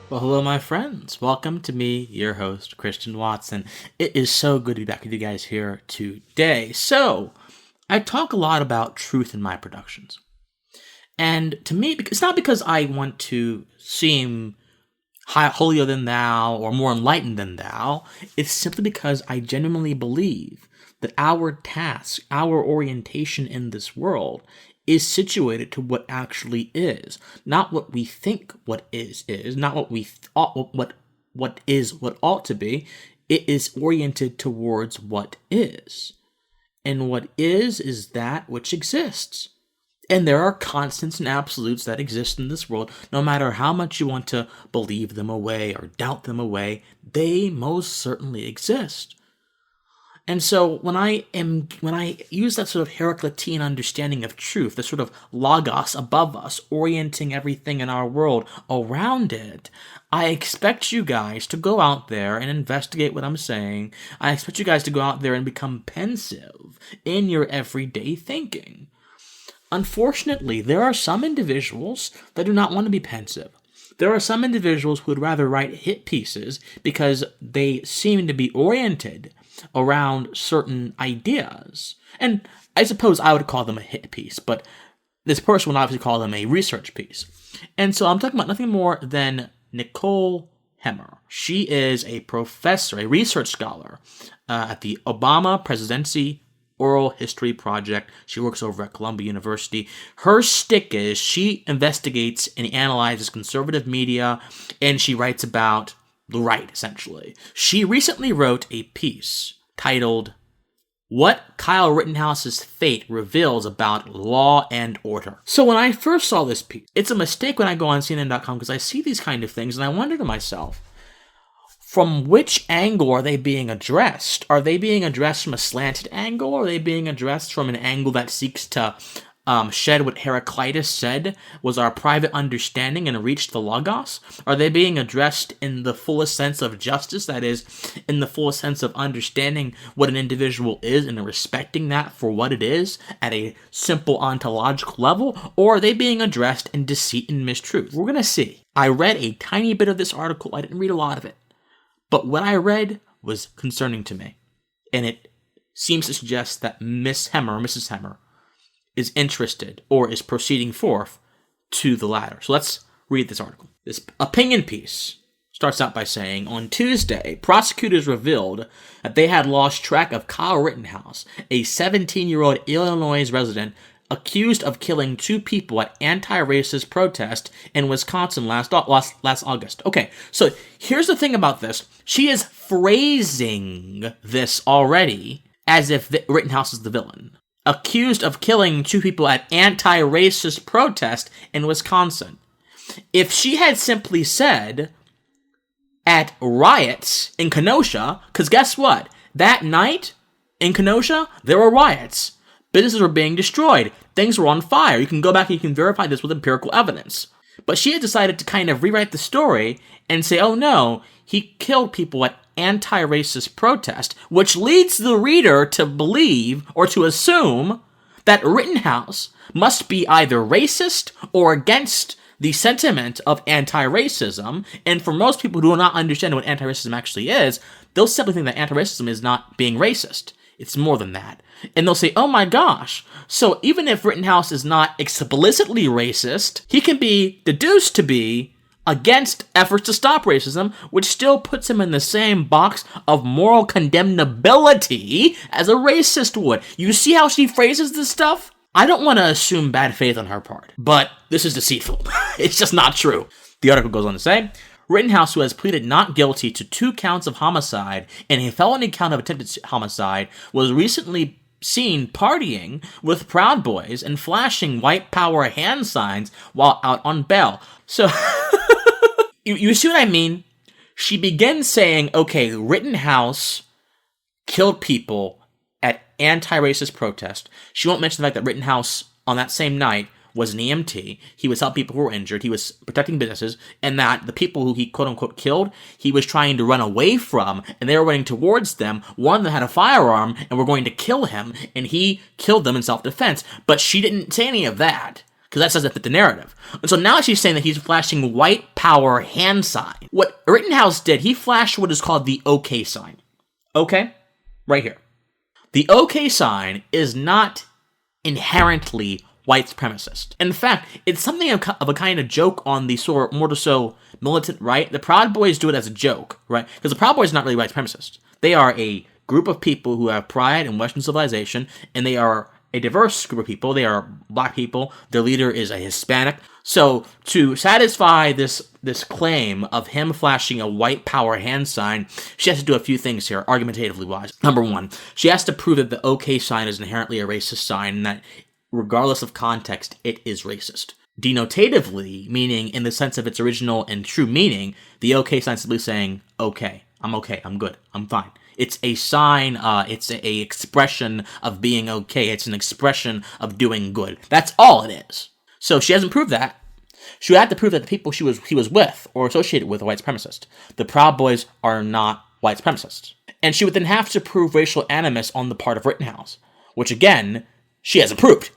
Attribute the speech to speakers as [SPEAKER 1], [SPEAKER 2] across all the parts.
[SPEAKER 1] Well, hello, my friends. Welcome to me, your host, Christian Watson. It is so good to be back with you guys here today. So, I talk a lot about truth in my productions. And to me, it's not because I want to seem holier than thou or more enlightened than thou. It's simply because I genuinely believe that our task, our orientation in this world is situated to what actually is, not what we think what is, not what we ought, what is what ought to be. It is oriented towards what is. And what is that which exists. And there are constants and absolutes that exist in this world, no matter how much you want to believe them away or doubt them away, they most certainly exist. And so when I use that sort of Heraclitean understanding of truth, the sort of logos above us, orienting everything in our world around it, I expect you guys to go out there and investigate what I'm saying. I expect you guys to go out there and become pensive in your everyday thinking. Unfortunately, there are some individuals that do not want to be pensive. There are some individuals who would rather write hit pieces because they seem to be oriented around certain ideas. And I suppose I would call them a hit piece, but this person would obviously call them a research piece. And so I'm talking about nothing more than Nicole Hemmer. She is a professor, a research scholar at the Obama Presidency Oral History Project. She works over at Columbia University. Her stick is she investigates and analyzes conservative media, and she writes about the right, essentially. She recently wrote a piece titled, "What Kyle Rittenhouse's Fate Reveals About Law and Order." So when I first saw this piece, it's a mistake when I go on CNN.com because I see these kind of things and I wonder to myself, from which angle are they being addressed? Are they being addressed from a slanted angle? Or are they being addressed from an angle that seeks to shed what Heraclitus said was our private understanding and reach the logos? Are they being addressed in the fullest sense of justice, that is, in the fullest sense of understanding what an individual is and respecting that for what it is at a simple ontological level? Or are they being addressed in deceit and mistruth? We're going to see. I read a tiny bit of this article. I didn't read a lot of it. But what I read was concerning to me, and it seems to suggest that Mrs. Hemmer, is interested or is proceeding forth to the latter. So let's read this article. This opinion piece starts out by saying, on Tuesday, prosecutors revealed that they had lost track of Kyle Rittenhouse, a 17-year-old Illinois resident accused of killing two people at anti-racist protest in Wisconsin last August. Okay, so here's the thing about this. She is phrasing this already as if Rittenhouse is the villain. Accused of killing two people at anti-racist protest in Wisconsin. If she had simply said at riots in Kenosha, because guess what? That night in Kenosha, there were riots. Businesses were being destroyed. Things were on fire. You can go back and you can verify this with empirical evidence. But she had decided to kind of rewrite the story and say, oh no, he killed people at anti-racist protest, which leads the reader to believe or to assume that Rittenhouse must be either racist or against the sentiment of anti-racism. And for most people who do not understand what anti-racism actually is, they'll simply think that anti-racism is not being racist. It's more than that. And they'll say, oh my gosh, so even if Rittenhouse is not explicitly racist, he can be deduced to be against efforts to stop racism, which still puts him in the same box of moral condemnability as a racist would. You see how she phrases this stuff? I don't want to assume bad faith on her part, but this is deceitful. It's just not true. The article goes on to say, Rittenhouse, who has pleaded not guilty to 2 counts of homicide and a felony count of attempted homicide, was recently seen partying with Proud Boys and flashing white power hand signs while out on bail. So, you see what I mean? She begins saying, okay, Rittenhouse killed people at anti-racist protest. She won't mention the fact that Rittenhouse, on that same night, was an EMT. He was helping people who were injured. He was protecting businesses, and that the people who he quote-unquote killed, he was trying to run away from, and they were running towards them. One of them had a firearm and were going to kill him, and he killed them in self-defense. But she didn't say any of that, because that doesn't fit the narrative. And so now she's saying that he's flashing white power hand sign. What Rittenhouse did, he flashed what is called the OK sign. Okay? Right here. The OK sign is not inherently white supremacist. In fact, it's something of a kind of joke on the sort of more so militant right. The Proud Boys do it as a joke, right? Because the Proud Boys are not really white supremacists. They are a group of people who have pride in Western civilization, and they are a diverse group of people. They are black people. Their leader is a Hispanic. So to satisfy this claim of him flashing a white power hand sign, she has to do a few things here, argumentatively wise. Number one, she has to prove that the OK sign is inherently a racist sign, and that regardless of context, it is racist. Denotatively, meaning in the sense of its original and true meaning, the OK sign is simply saying, okay, I'm good, I'm fine. It's a sign, it's a expression of being okay. It's an expression of doing good. That's all it is. So she hasn't proved that. She would have to prove that the people he was with or associated with are white supremacists. The Proud Boys are not white supremacists. And she would then have to prove racial animus on the part of Rittenhouse, which again, she hasn't proved.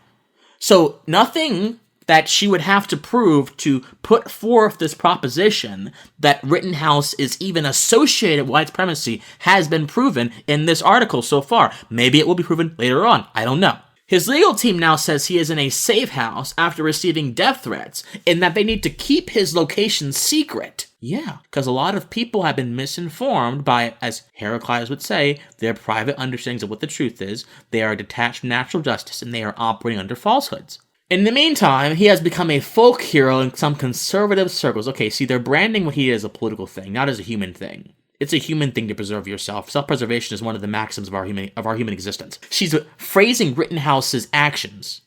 [SPEAKER 1] So nothing that she would have to prove to put forth this proposition that Rittenhouse is even associated with white supremacy has been proven in this article so far. Maybe it will be proven later on. I don't know. His legal team now says he is in a safe house after receiving death threats and that they need to keep his location secret. Yeah, because a lot of people have been misinformed by, as Heraclius would say, their private understandings of what the truth is. They are detached from natural justice and they are operating under falsehoods. In the meantime, he has become a folk hero in some conservative circles. Okay, see, they're branding what he is as a political thing, not as a human thing. It's a human thing to preserve yourself. Self-preservation is one of the maxims of our human existence. She's phrasing Rittenhouse's actions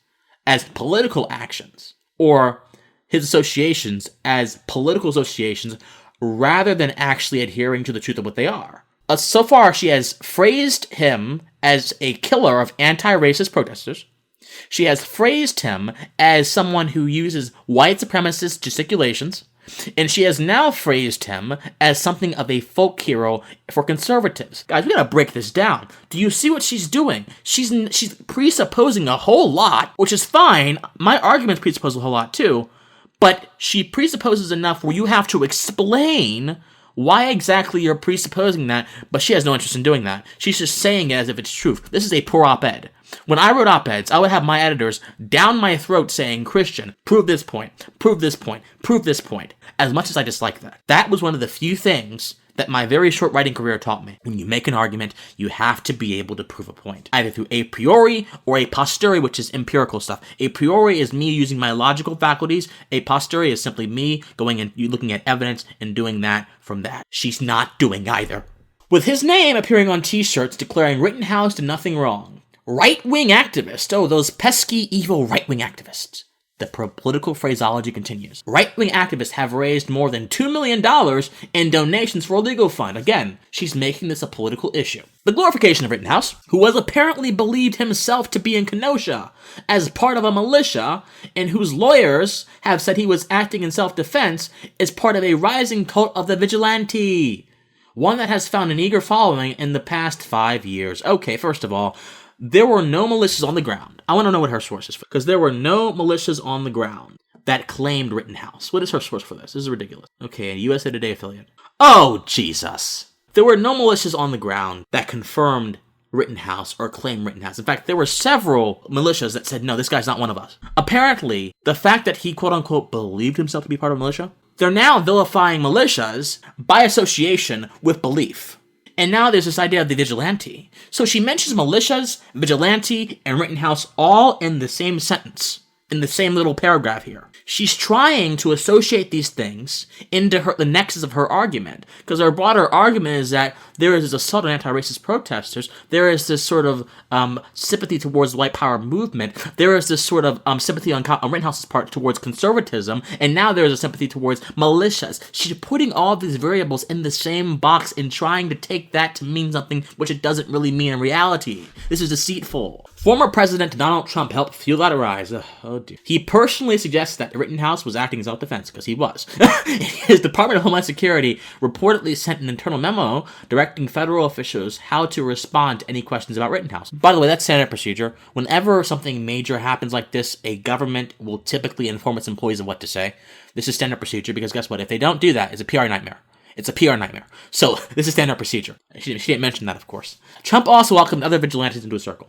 [SPEAKER 1] as political actions, or his associations as political associations, rather than actually adhering to the truth of what they are. So far, she has phrased him as a killer of anti-racist protesters. She has phrased him as someone who uses white supremacist gesticulations, and she has now phrased him as something of a folk hero for conservatives. Guys, we gotta break this down. Do you see what she's doing? She's presupposing a whole lot, which is fine. My arguments presuppose a whole lot too, but she presupposes enough where you have to explain why exactly you're presupposing that, but she has no interest in doing that. She's just saying it as if it's truth. This is a poor op-ed. When I wrote op-eds, I would have my editors down my throat saying, Christian, prove this point, prove this point, prove this point, as much as I dislike that. That was one of the few things that my very short writing career taught me. When you make an argument, you have to be able to prove a point, either through a priori or a posteriori, which is empirical stuff. A priori is me using my logical faculties. A posteriori is simply me going and looking at evidence and doing that from that. She's not doing either. With his name appearing on t-shirts declaring Rittenhouse did nothing wrong. Right-wing activists. Oh, those pesky, evil right-wing activists. The political phraseology continues. Right-wing activists have raised more than $2 million in donations for a legal fund. Again, she's making this a political issue. The glorification of Rittenhouse, who was apparently believed himself to be in Kenosha as part of a militia, and whose lawyers have said he was acting in self-defense, is part of a rising cult of the vigilante. One that has found an eager following in the past 5 years. Okay, first of all, there were no militias on the ground. I want to know what her source is for, because there were no militias on the ground that claimed Rittenhouse. What is her source for this? This is ridiculous. Okay, a USA Today affiliate. Oh, Jesus. There were no militias on the ground that confirmed Rittenhouse or claimed Rittenhouse. In fact, there were several militias that said, no, this guy's not one of us. Apparently, the fact that he quote-unquote believed himself to be part of a militia, they're now vilifying militias by association with belief. And now there's this idea of the vigilante. So she mentions militias, vigilante, and Rittenhouse all in the same sentence, in the same little paragraph here. She's trying to associate these things into the nexus of her argument, because her broader argument is that there is this assault on anti-racist protesters, there is this sort of sympathy towards the white power movement, there is this sort of sympathy on Rittenhouse's part towards conservatism, and now there is a sympathy towards militias. She's putting all these variables in the same box and trying to take that to mean something which it doesn't really mean in reality. This is deceitful. Former President Donald Trump helped fuel that rise. Oh dear. He personally suggests that Rittenhouse was acting in self-defense, because he was. His Department of Homeland Security reportedly sent an internal memo directing federal officials how to respond to any questions about Rittenhouse. By the way, that's standard procedure. Whenever something major happens like this, a government will typically inform its employees of what to say. This is standard procedure, because guess what? If they don't do that, it's a PR nightmare. It's a PR nightmare. So, this is standard procedure. She didn't mention that, of course. Trump also welcomed other vigilantes into his circle,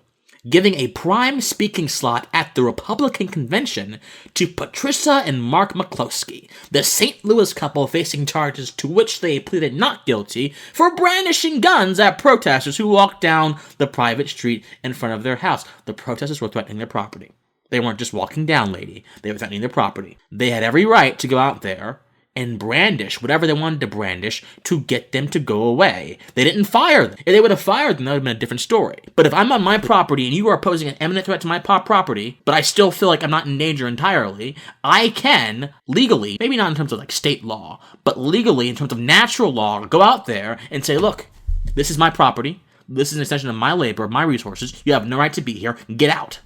[SPEAKER 1] giving a prime speaking slot at the Republican convention to Patricia and Mark McCloskey, the St. Louis couple facing charges to which they pleaded not guilty for brandishing guns at protesters who walked down the private street in front of their house. The protesters were threatening their property. They weren't just walking down, lady. They were threatening their property. They had every right to go out there and brandish whatever they wanted to brandish to get them to go away. They didn't fire them. If they would have fired them, that would have been a different story. But if I'm on my property and you are posing an imminent threat to my property, but I still feel like I'm not in danger entirely, I can, legally, maybe not in terms of like state law, but legally, in terms of natural law, go out there and say, look, this is my property. This is an extension of my labor, my resources. You have no right to be here. Get out.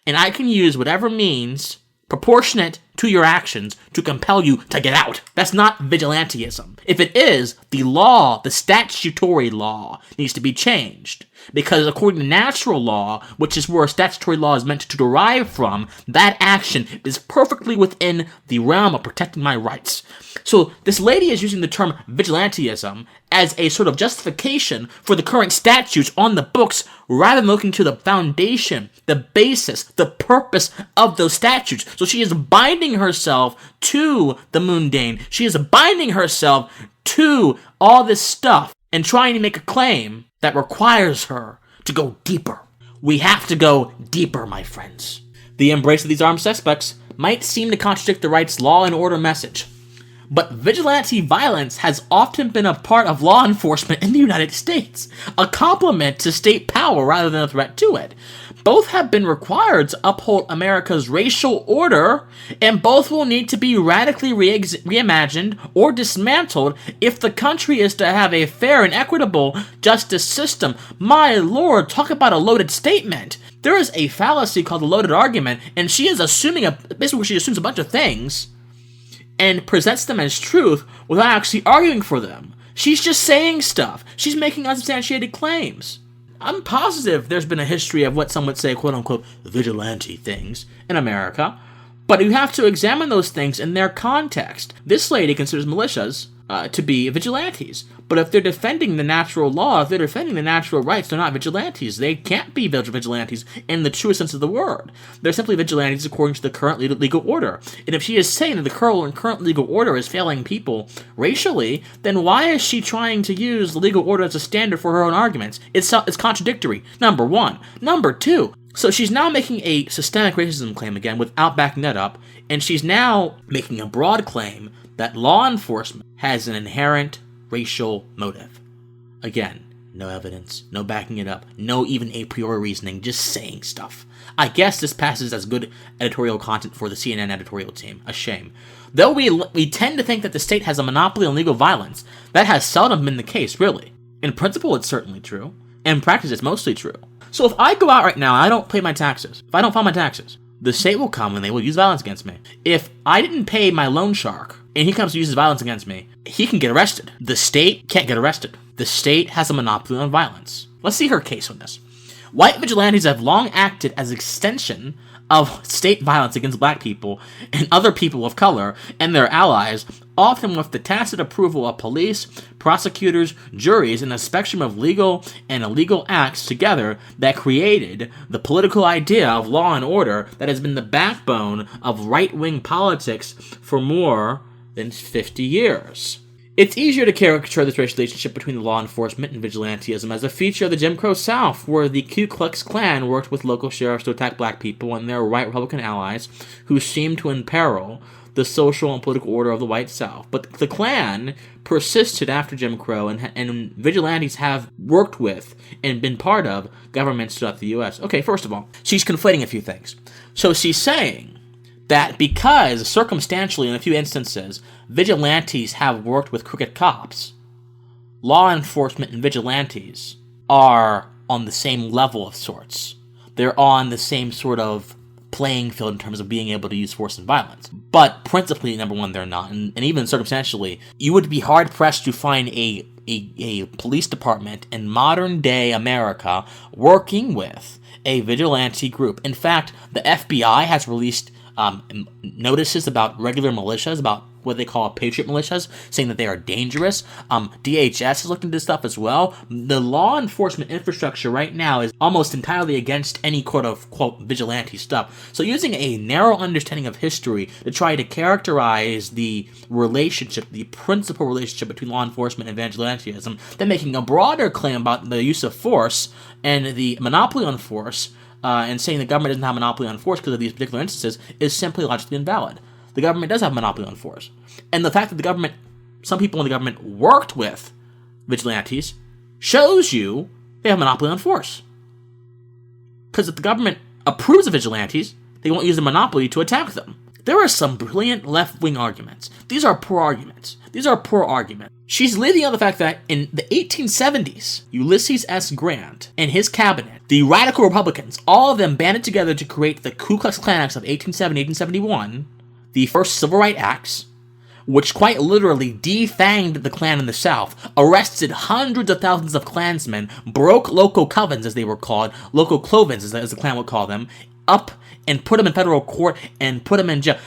[SPEAKER 1] And I can use whatever means proportionate to your actions to compel you to get out. That's not vigilantism. If it is, the law, the statutory law, needs to be changed. Because according to natural law, which is where statutory law is meant to derive from, that action is perfectly within the realm of protecting my rights. So this lady is using the term vigilantism as a sort of justification for the current statutes on the books, rather than looking to the foundation, the basis, the purpose of those statutes. So she is binding herself to the mundane. She is binding herself to all this stuff and trying to make a claim that requires her to go deeper. We have to go deeper, my friends. The embrace of these armed suspects might seem to contradict the right's law and order message, but vigilante violence has often been a part of law enforcement in the United States, a complement to state power rather than a threat to it. Both have been required to uphold America's racial order, and both will need to be radically reimagined or dismantled if the country is to have a fair and equitable justice system. My lord, talk about a loaded statement. There is a fallacy called the loaded argument, and she is assuming basically she assumes a bunch of things and presents them as truth without actually arguing for them. She's just saying stuff. She's making unsubstantiated claims. I'm positive there's been a history of what some would say, quote-unquote, vigilante things in America, but you have to examine those things in their context. This lady considers militias to be vigilantes, but if they're defending the natural law, if they're defending the natural rights, they're not vigilantes. They can't be vigilantes in the true sense of the word. They're simply vigilantes according to the current legal order. And if she is saying that the current legal order is failing people racially, then why is she trying to use the legal order as a standard for her own arguments? It's contradictory, number one. Number two, so she's now making a systemic racism claim again without backing that up, and she's now making a broad claim that law enforcement has an inherent racial motive. Again, no evidence, no backing it up, no even a priori reasoning, just saying stuff. I guess this passes as good editorial content for the CNN editorial team. A shame. Though we tend to think that the state has a monopoly on legal violence, that has seldom been the case, really. In principle, it's certainly true. In practice, it's mostly true. So if I go out right now and I don't pay my taxes, if I don't file my taxes, the state will come and they will use violence against me. If I didn't pay my loan shark and he comes to use violence against me, he can get arrested. The state can't get arrested. The state has a monopoly on violence. Let's see her case on this. White vigilantes have long acted as an extension of state violence against black people and other people of color and their allies, often with the tacit approval of police, prosecutors, juries, and a spectrum of legal and illegal acts together that created the political idea of law and order that has been the backbone of right-wing politics for more than 50 years. It's easier to caricature this racial relationship between the law enforcement and vigilantism as a feature of the Jim Crow South, where the Ku Klux Klan worked with local sheriffs to attack black people and their white Republican allies who seemed to imperil the social and political order of the white South. But the Klan persisted after Jim Crow, and vigilantes have worked with and been part of governments throughout the U.S. Okay, first of all, she's conflating a few things. So she's saying that because, circumstantially in a few instances, vigilantes have worked with crooked cops, law enforcement and vigilantes are on the same level of sorts. they're on the same sort of playing field in terms of being able to use force and violence. But principally, number one, they're not. And even circumstantially, you would be hard-pressed to find a police department in modern-day America working with a vigilante group. In fact, the FBI has released notices about regular militias, about what they call patriot militias, saying that they are dangerous. DHS has looked into this stuff as well. The law enforcement infrastructure right now is almost entirely against any quote vigilante stuff. So using a narrow understanding of history to try to characterize the relationship, the principal relationship between law enforcement and vigilantism, then making a broader claim about the use of force and the monopoly on force, and saying the government doesn't have a monopoly on force because of these particular instances is simply logically invalid. The government does have a monopoly on force. And the fact that some people in the government worked with vigilantes shows you they have a monopoly on force. Because if the government approves of vigilantes, they won't use the monopoly to attack them. There are some brilliant left-wing arguments. These are poor arguments. She's leading on the fact that in the 1870s, Ulysses S. Grant and his cabinet, the radical Republicans, all of them banded together to create the Ku Klux Klan Acts of 1870-1871, the first civil rights acts, which quite literally defanged the Klan in the South, arrested hundreds of thousands of Klansmen, broke local covens, as they were called, local clovens, as the Klan would call them, up and put them in federal court and put them in jail.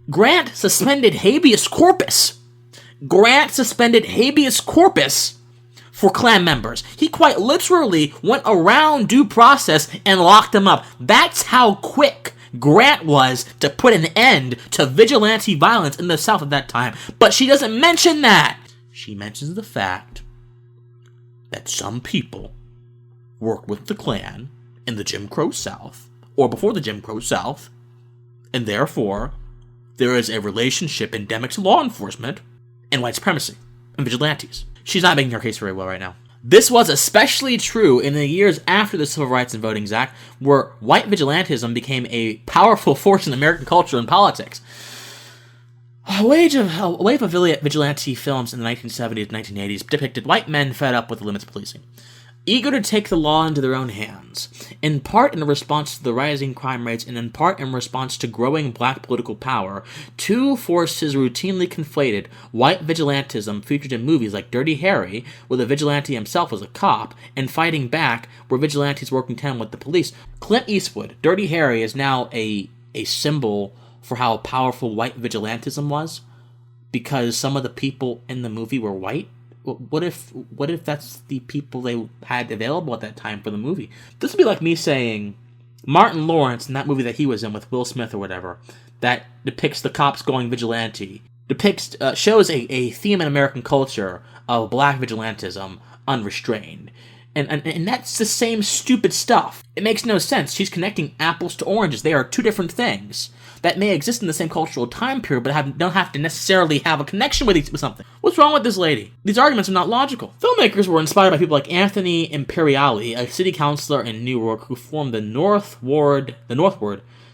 [SPEAKER 1] Grant suspended habeas corpus for Klan members. He quite literally went around due process and locked them up. That's how quick Grant was to put an end to vigilante violence in the South at that time. But she doesn't mention that. She mentions the fact that some people worked with the Klan in the Jim Crow South, or before the Jim Crow South, and therefore there is a relationship endemic to law enforcement and white supremacy and vigilantes. She's not making her case very well right now. This was especially true in the years after the Civil Rights and Voting Act, where white vigilantism became a powerful force in American culture and politics. A wave of vigilante films in the 1970s and 1980s depicted white men fed up with the limits of policing, eager to take the law into their own hands, in part in response to the rising crime rates and in part in response to growing black political power. Two forces routinely conflated: white vigilantism featured in movies like Dirty Harry, where the vigilante himself was a cop, and Fighting Back, where vigilantes work in tandem with the police. Clint Eastwood, Dirty Harry, is now a symbol for how powerful white vigilantism was, because some of the people in the movie were white. What if that's the people they had available at that time for the movie? This would be like me saying Martin Lawrence in that movie that he was in with Will Smith or whatever, that depicts the cops going vigilante, shows a theme in American culture of black vigilantism unrestrained. And that's the same stupid stuff. It makes no sense. She's connecting apples to oranges. They are two different things that may exist in the same cultural time period, but don't have to necessarily have a connection with something. What's wrong with this lady? These arguments are not logical. Filmmakers were inspired by people like Anthony Imperiali, a city councilor in New York who formed the Northward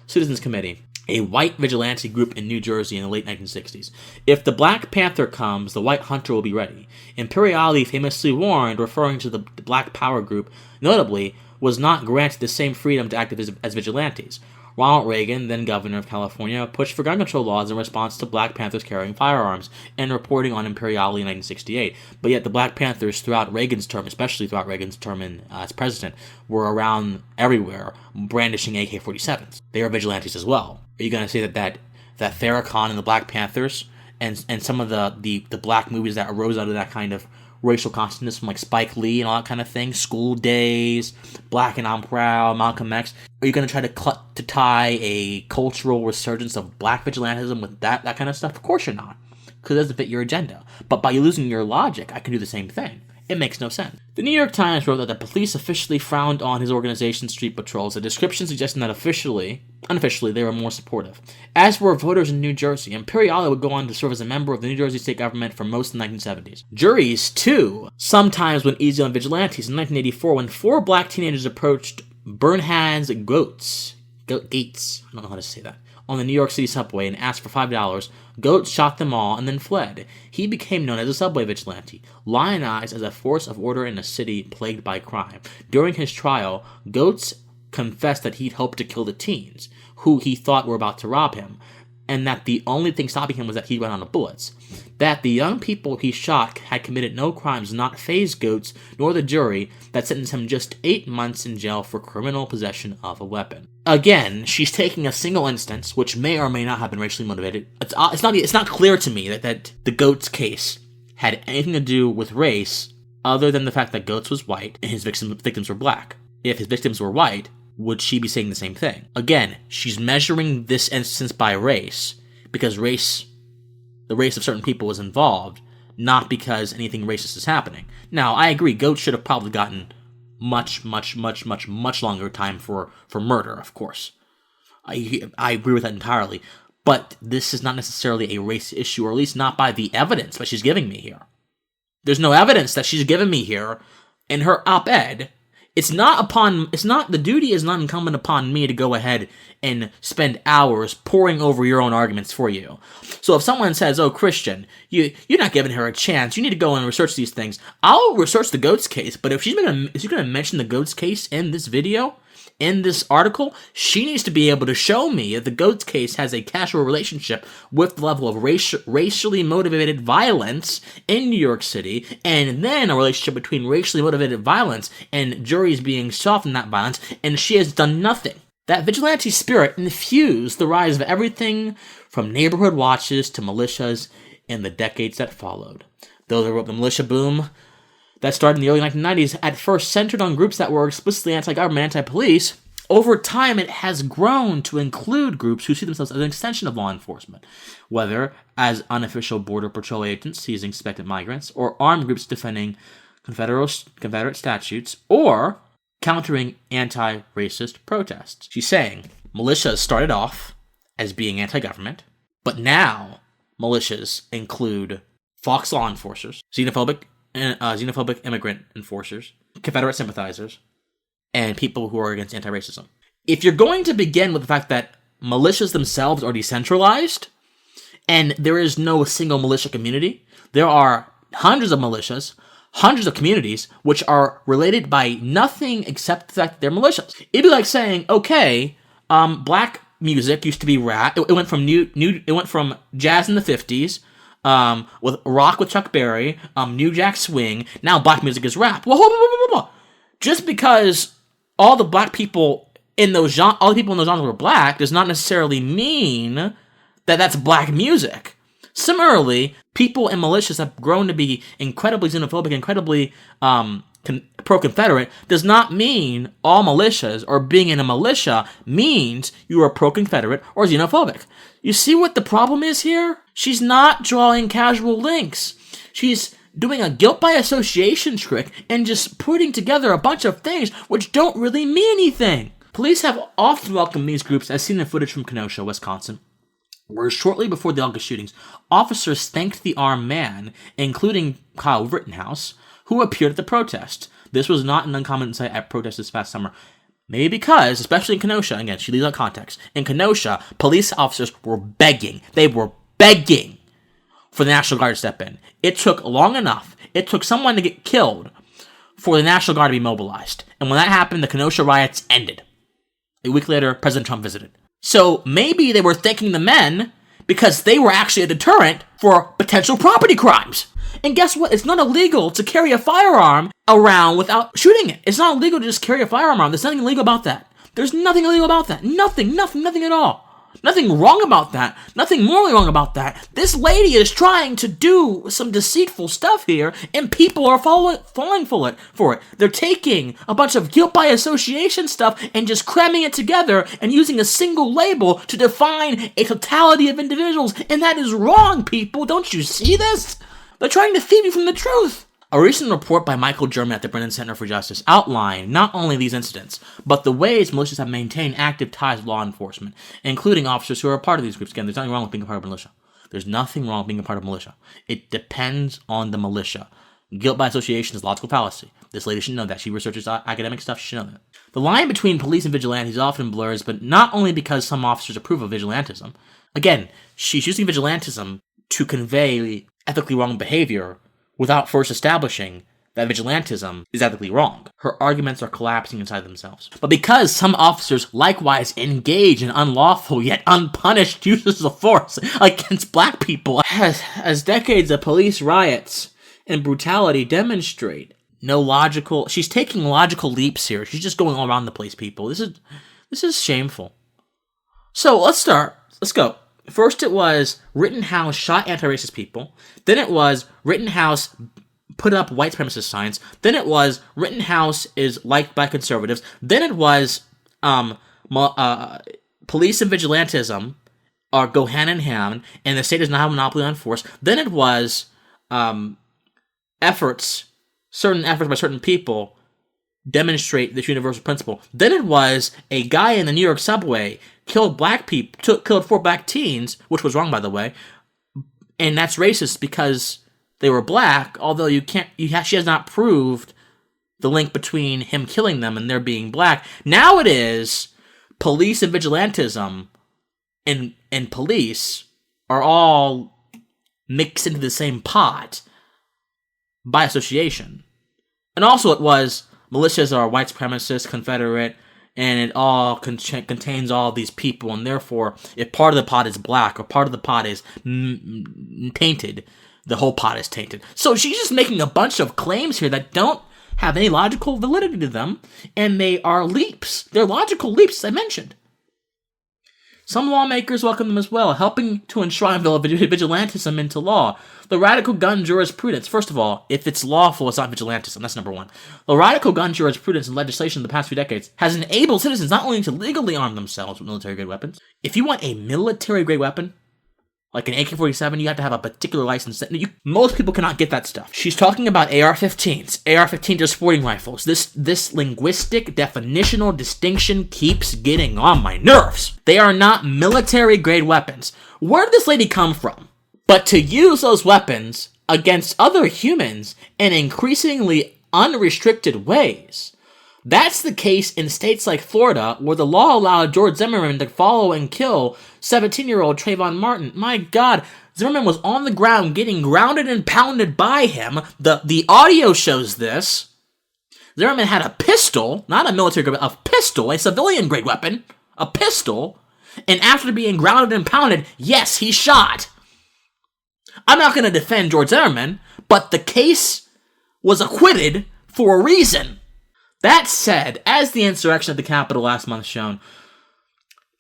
[SPEAKER 1] Citizens Committee, a white vigilante group in New Jersey in the late 1960s. If the Black Panther comes, the white hunter will be ready. Imperiali famously warned, referring to the Black Power group, notably, was not granted the same freedom to act as vigilantes. Ronald Reagan, then governor of California, pushed for gun control laws in response to Black Panthers carrying firearms and reporting on Imperiali in 1968. But yet the Black Panthers throughout Reagan's term, especially throughout Reagan's term as president, were around everywhere brandishing AK-47s. They are vigilantes as well. Are you going to say that Farrakhan and the Black Panthers and some of the black movies that arose out of that kind of racial consciousness, from like Spike Lee and all that kind of thing, School Days, Black and I'm Proud, Malcolm X, are you going to try to tie a cultural resurgence of black vigilantism with that kind of stuff? Of course you're not, because it doesn't fit your agenda. But by losing your logic, I can do the same thing. It makes no sense. The New York Times wrote that the police officially frowned on his organization's street patrols, a description suggesting that unofficially, they were more supportive. As were voters in New Jersey, Imperiali would go on to serve as a member of the New Jersey state government for most of the 1970s. Juries, too, sometimes went easy on vigilantes. In 1984, when 4 black teenagers approached Bernhard's Gates, I don't know how to say that, on the New York City subway and asked for $5, Goetz shot them all and then fled. He became known as a subway vigilante, lionized as a force of order in a city plagued by crime. During his trial, Goetz confessed that he'd hoped to kill the teens, who he thought were about to rob him, and that the only thing stopping him was that he ran out of bullets. That the young people he shot had committed no crimes not faze Goetz nor the jury that sentenced him just 8 months in jail for criminal possession of a weapon. Again, she's taking a single instance, which may or may not have been racially motivated. It's not clear to me that the Goetz case had anything to do with race other than the fact that Goetz was white and his victims were black. If his victims were white, would she be saying the same thing? Again, she's measuring this instance by race, because the race of certain people was involved, not because anything racist is happening. Now, I agree, Goetz should have probably gotten much longer time for murder, of course. I agree with that entirely. But this is not necessarily a race issue, or at least not by the evidence that she's giving me here. There's no evidence that she's given me here in her op-ed. The duty is not incumbent upon me to go ahead and spend hours poring over your own arguments for you. So if someone says, oh, Christian, you're not giving her a chance, you need to go and research these things, I'll research the Goetz case, but if she's going to mention the Goetz case in this video, in this article, she needs to be able to show me that the Goetz case has a causal relationship with the level of racially motivated violence in New York City, and then a relationship between racially motivated violence and juries being soft in that violence, and she has done nothing. That vigilante spirit infused the rise of everything from neighborhood watches to militias in the decades that followed. Though the militia boom that started in the early 1990s at first centered on groups that were explicitly anti-government, anti-police, over time it has grown to include groups who see themselves as an extension of law enforcement, whether as unofficial Border Patrol agents seizing suspected migrants, or armed groups defending Confederate statutes, or countering anti-racist protests. She's saying militias started off as being anti-government, but now militias include Fox law enforcers, xenophobic immigrant enforcers, Confederate sympathizers, and people who are against anti-racism. If you're going to begin with the fact that militias themselves are decentralized, and there is no single militia community, there are hundreds of militias, hundreds of communities, which are related by nothing except the fact that they're militias. It'd be like saying, okay, black music used to be rap. It went from jazz in the 50s, with rock with Chuck Berry, New Jack Swing. Now black music is rap. Whoa. Just because all the people in those genres were black does not necessarily mean that that's black music. Similarly, people in militias have grown to be incredibly xenophobic, incredibly pro-Confederate, does not mean all militias or being in a militia means you are pro-Confederate or xenophobic. You see what the problem is here? She's not drawing casual links. She's doing a guilt by association trick and just putting together a bunch of things which don't really mean anything. Police have often welcomed these groups, as seen in footage from Kenosha, Wisconsin, where shortly before the August shootings, officers thanked the armed man, including Kyle Rittenhouse, who appeared at the protest. This was not an uncommon sight at protests this past summer. Maybe because, especially in Kenosha, again, she leaves out context, in Kenosha, police officers were begging. They were begging for the National Guard to step in. It took long enough. It took someone to get killed for the National Guard to be mobilized. And when that happened, the Kenosha riots ended. A week later, President Trump visited. So maybe they were thanking the men because they were actually a deterrent for potential property crimes. And guess what? It's not illegal to carry a firearm around without shooting it. It's not illegal to just carry a firearm around. There's nothing illegal about that. There's nothing illegal about that. Nothing at all. Nothing wrong about that. Nothing morally wrong about that. This lady is trying to do some deceitful stuff here, and people are falling for it. They're taking a bunch of guilt by association stuff and just cramming it together and using a single label to define a totality of individuals, and that is wrong, people. Don't you see this? They're trying to feed you from the truth. A recent report by Michael German at the Brennan Center for Justice outlined not only these incidents, but the ways militias have maintained active ties with law enforcement, including officers who are a part of these groups. Again, there's nothing wrong with being a part of a militia. There's nothing wrong with being a part of a militia. It depends on the militia. Guilt by association is a logical fallacy. This lady should know that. She researches academic stuff. She should know that. The line between police and vigilantes often blurs, but not only because some officers approve of vigilantism. Again, she's using vigilantism to convey ethically wrong behavior without first establishing that vigilantism is ethically wrong. Her arguments are collapsing inside themselves. But because some officers likewise engage in unlawful yet unpunished uses of force against black people, as decades of police riots and brutality demonstrate, she's taking logical leaps here. She's just going all around the place, people. This is shameful. So let's start. Let's go. First it was Rittenhouse shot anti-racist people. Then it was Rittenhouse put up white supremacist signs. Then it was Rittenhouse is liked by conservatives. Then it was police and vigilantism go hand in hand, and the state does not have a monopoly on force. Then it was certain efforts by certain people demonstrate this universal principle. Then it was a guy in the New York subway killed 4 black teens, which was wrong, by the way, and that's racist because they were black, although she has not proved the link between him killing them and their being black. Now it is police and vigilantism and police are all mixed into the same pot by association. And also it was militias are white supremacist, Confederate, and it all contains all these people, and therefore, if part of the pot is black or part of the pot is tainted, the whole pot is tainted. So she's just making a bunch of claims here that don't have any logical validity to them, and they are leaps. They're logical leaps, as I mentioned. Some lawmakers welcome them as well, helping to enshrine vigilantism into law. The radical gun jurisprudence. First of all, if it's lawful, it's not vigilantism. That's number one. The radical gun jurisprudence and legislation in the past few decades has enabled citizens not only to legally arm themselves with military-grade weapons. If you want a military-grade weapon, like an AK-47, you have to have a particular license. Most people cannot get that stuff. She's talking about AR-15s. AR-15s are sporting rifles. This linguistic definitional distinction keeps getting on my nerves. They are not military-grade weapons. Where did this lady come from? But to use those weapons against other humans in increasingly unrestricted ways. That's the case in states like Florida, where the law allowed George Zimmerman to follow and kill 17-year-old Trayvon Martin. My God, Zimmerman was on the ground getting grounded and pounded by him. The audio shows this. Zimmerman had a pistol, not a military grade, a pistol, a civilian-grade weapon, a pistol, and after being grounded and pounded, yes, he shot. I'm not going to defend George Zimmerman, but the case was acquitted for a reason. That said, as the insurrection at the Capitol last month shown,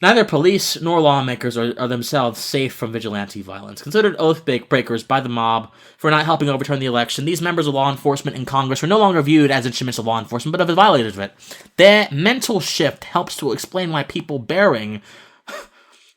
[SPEAKER 1] neither police nor lawmakers are themselves safe from vigilante violence. Considered oath breakers by the mob for not helping overturn the election, these members of law enforcement in Congress are no longer viewed as instruments of law enforcement, but as violators of it. Their mental shift helps to explain why people bearing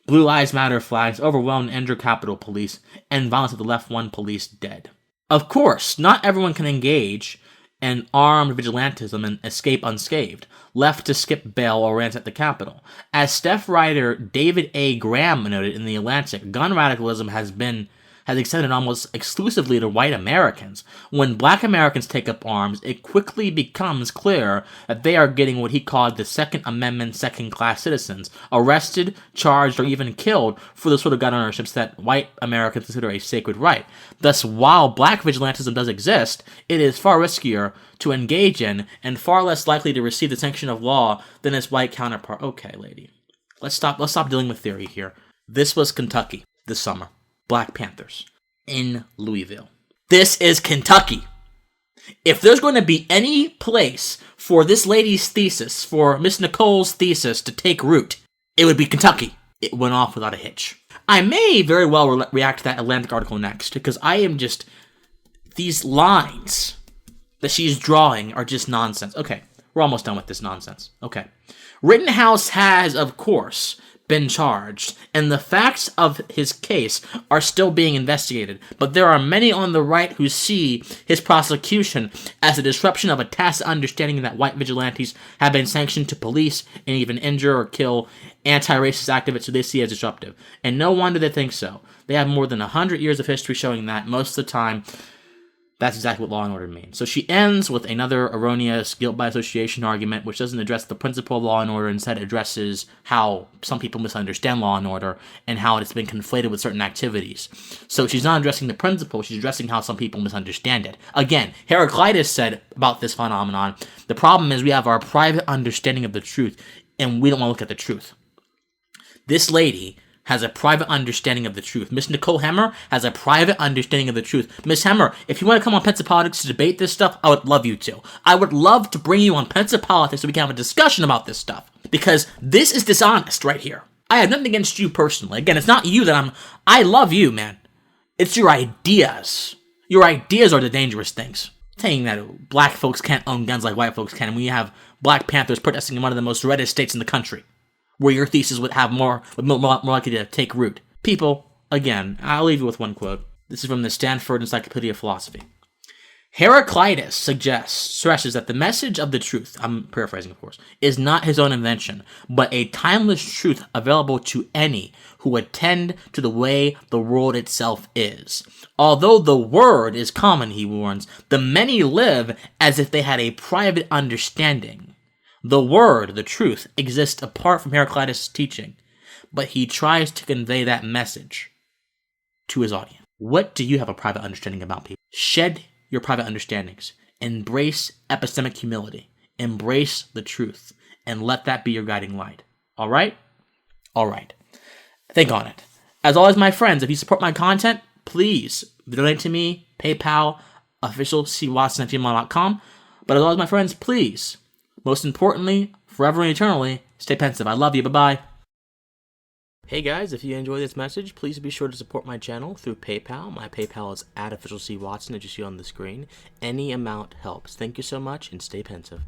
[SPEAKER 1] Blue Lives Matter flags overwhelmed and injured Capitol Police, and violence that left one police dead. Of course, not everyone can engage in armed vigilantism and escape unscathed, left to skip bail or rant at the Capitol. As staff writer David A. Graham noted in The Atlantic, gun radicalism has extended almost exclusively to white Americans. When black Americans take up arms, it quickly becomes clear that they are getting what he called the Second Amendment second-class citizens, arrested, charged, or even killed for the sort of gun ownerships that white Americans consider a sacred right. Thus, while black vigilantism does exist, it is far riskier to engage in and far less likely to receive the sanction of law than its white counterpart. Okay, lady. Let's stop dealing with theory here. This was Kentucky this summer. Black Panthers in Louisville. This is Kentucky. If there's going to be any place for this lady's thesis, for Miss Nicole's thesis to take root, it would be Kentucky. It went off without a hitch. I may very well react to that Atlantic article next, because I am just... These lines that she's drawing are just nonsense. Okay, we're almost done with this nonsense. Okay. Rittenhouse has, of course, been charged, and the facts of his case are still being investigated, but there are many on the right who see his prosecution as a disruption of a tacit understanding that white vigilantes have been sanctioned to police and even injure or kill anti-racist activists who they see as disruptive. And no wonder they think so. They have more than 100 years of history showing that most of the time That's exactly what law and order means. So she ends with another erroneous guilt by association argument, which doesn't address the principle of law and order, instead addresses how some people misunderstand law and order and how it's been conflated with certain activities. So she's not addressing the principle, she's addressing how some people misunderstand it. Again, Heraclitus said about this phenomenon, the problem is we have our private understanding of the truth, and we don't want to look at the truth. This lady has a private understanding of the truth. Miss Nicole Hemmer has a private understanding of the truth. Miss Hemmer, if you want to come on Pensa Politics to debate this stuff, I would love you to. I would love to bring you on Pensa Politics so we can have a discussion about this stuff. Because this is dishonest right here. I have nothing against you personally. Again, it's not you that I love you, man. It's your ideas. Your ideas are the dangerous things. Saying that black folks can't own guns like white folks can, and we have Black Panthers protesting in one of the most reddest states in the country, where your thesis would have more likely to take root. People, again, I'll leave you with one quote. This is from the Stanford Encyclopedia of Philosophy. Heraclitus stresses that the message of the truth, I'm paraphrasing of course, is not his own invention, but a timeless truth available to any who attend to the way the world itself is. Although the word is common, he warns, the many live as if they had a private understanding. The word, the truth, exists apart from Heraclitus' teaching, but he tries to convey that message to his audience. What do you have a private understanding about, people? Shed your private understandings. Embrace epistemic humility. Embrace the truth, and let that be your guiding light. All right? All right. Think on it. As always, my friends, if you support my content, please donate to me, PayPal, officialcwatson@gmail.com. But as always, my friends, please, most importantly, forever and eternally, stay pensive. I love you. Bye-bye. Hey guys, if you enjoyed this message, please be sure to support my channel through PayPal. My PayPal is @officialcwatson, as you see on the screen. Any amount helps. Thank you so much, and stay pensive.